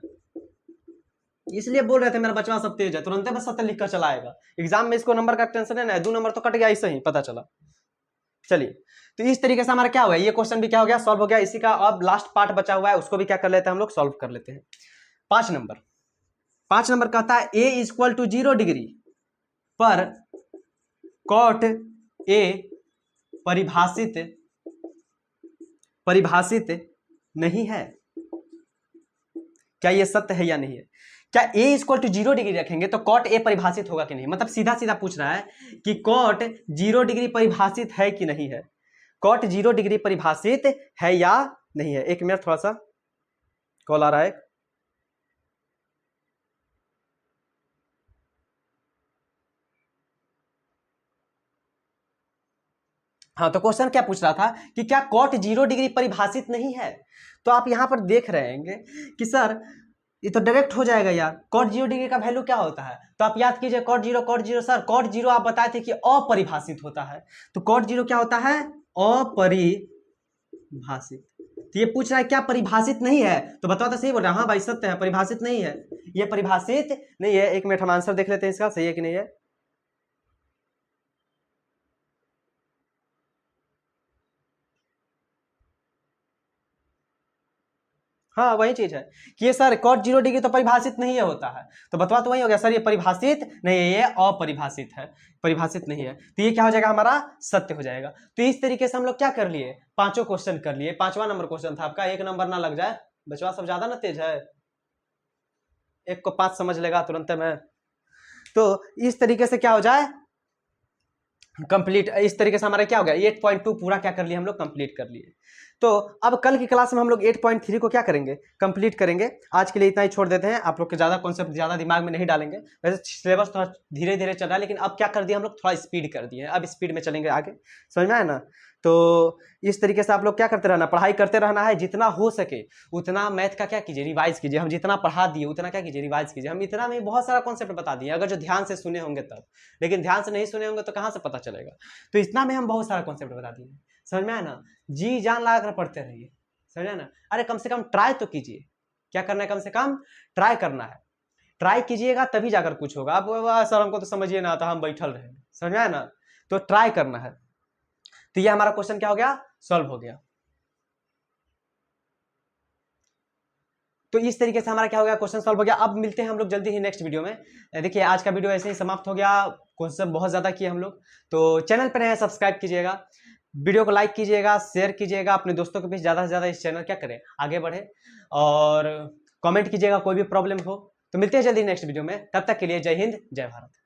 इसलिए बोल रहे थे मेरा बचवा सब तेज है, तुरंत बस सत्य लिखकर चला आएगा। एग्जाम में इसको नंबर का टेंशन है ना, 2 नंबर तो कट गया इससे ही पता चला। चलिए, तो इस तरीके से हमारा क्या हुआ, ये क्वेश्चन भी क्या हो गया, सॉल्व हो गया। इसी का अब लास्ट पार्ट बचा हुआ है, उसको भी क्या कर लेते हैं हम लोग, सॉल्व कर लेते हैं। 5 नंबर कहता है a इक्वल टू 0 डिग्री पर कॉट ए परिभाषित नहीं है। क्या ये सत्य है या नहीं है? क्या a इक्वल टू 0 डिग्री रखेंगे तो कॉट ए परिभाषित होगा कि नहीं, मतलब सीधा सीधा पूछ रहा है कि कॉट 0 डिग्री परिभाषित है कि नहीं है, कॉट 0 डिग्री परिभाषित है या नहीं है। एक मिनट, थोड़ा सा कॉल आ रहा है। हाँ, तो क्वेश्चन क्या पूछ रहा था कि क्या कॉट 0 डिग्री परिभाषित नहीं है। तो आप यहां पर देख रहे हैं कि सर ये तो डायरेक्ट हो जाएगा यार, कॉट 0 डिग्री का वैल्यू क्या होता है, तो आप याद कीजिए कॉट जीरो सर, कॉट 0 आप बताए थे कि अपरिभाषित होता है, तो कॉट 0 क्या होता है, अपरिभाषित। तो ये पूछ रहा है क्या परिभाषित नहीं है, तो बताओ तो सही बोल रहा है, हाँ भाई सत्य है, परिभाषित नहीं है, ये परिभाषित नहीं है। एक मिनट हम आंसर देख लेते हैं इसका, सही है कि नहीं है। हाँ वही चीज है कि ये सर कॉट 0 डिग्री तो परिभाषित नहीं है होता है, तो बतवा तो वही हो गया सर, ये परिभाषित नहीं है, ये अपरिभाषित है, परिभाषित नहीं है, तो ये क्या हो जाएगा हमारा, सत्य हो जाएगा। तो इस तरीके से हम लोग क्या कर लिए, 5 क्वेश्चन कर लिए। 5वां नंबर क्वेश्चन था आपका, 1 नंबर ना लग जाए, बचवा सब ज्यादा ना तेज है, 1 को 5 समझ लेगा तुरंत में। तो इस तरीके से क्या हो जाए, कंप्लीट। इस तरीके से हमारा क्या हो गया, 8.2 पूरा क्या कर लिया हम लोग, कंप्लीट कर लिए। तो अब कल की क्लास में हम लोग 8.3 को क्या करेंगे, कंप्लीट करेंगे। आज के लिए इतना ही छोड़ देते हैं, आप लोग के ज्यादा कॉन्सेप्ट ज्यादा दिमाग में नहीं डालेंगे। वैसे सिलेबस थोड़ा धीरे धीरे चल रहा है, लेकिन अब क्या कर दिया हम लोग, थोड़ा स्पीड कर दिए, अब स्पीड में चलेंगे आगे, समझ में आया ना। तो इस तरीके से आप लोग क्या करते रहना, पढ़ाई करते रहना है, जितना हो सके उतना मैथ का क्या कीजिए, रिवाइज कीजिए। हम जितना पढ़ा दिए उतना क्या कीजिए, रिवाइज कीजिए। हम इतना में बहुत सारा कॉन्सेप्ट बता दिए, अगर जो ध्यान से सुने होंगे तब, लेकिन ध्यान से नहीं सुने होंगे तो कहाँ से पता चलेगा। तो इतना में हम बहुत सारा कॉन्सेप्ट बता दिए, समझ में आया ना। जी जान लगा कर पढ़ते रहिए, समझ में ना। अरे कम से कम ट्राई तो कीजिए, क्या करना है, कम से कम ट्राई करना है, ट्राई कीजिएगा तभी जाकर कुछ होगा। अब सर हमको तो समझिए ना आता, हम बैठल रहे, समझ में आया ना। तो ट्राई करना है। तो ये हमारा क्वेश्चन क्या हो गया, सॉल्व हो गया। तो इस तरीके से हमारा क्या हो गया, क्वेश्चन सॉल्व हो गया। अब मिलते हैं हम लोग जल्दी ही नेक्स्ट वीडियो में। देखिए आज का वीडियो ऐसे ही समाप्त हो गया, क्वेश्चन बहुत ज्यादा किए हम लोग। तो चैनल पर नए सब्सक्राइब कीजिएगा, वीडियो को लाइक कीजिएगा, शेयर कीजिएगा अपने दोस्तों के बीच, ज्यादा से ज्यादा इस चैनल क्या करें, आगे बढ़े। और कमेंट कीजिएगा कोई भी प्रॉब्लम हो। तो मिलते हैं जल्दी नेक्स्ट वीडियो में, तब तक के लिए जय हिंद जय भारत।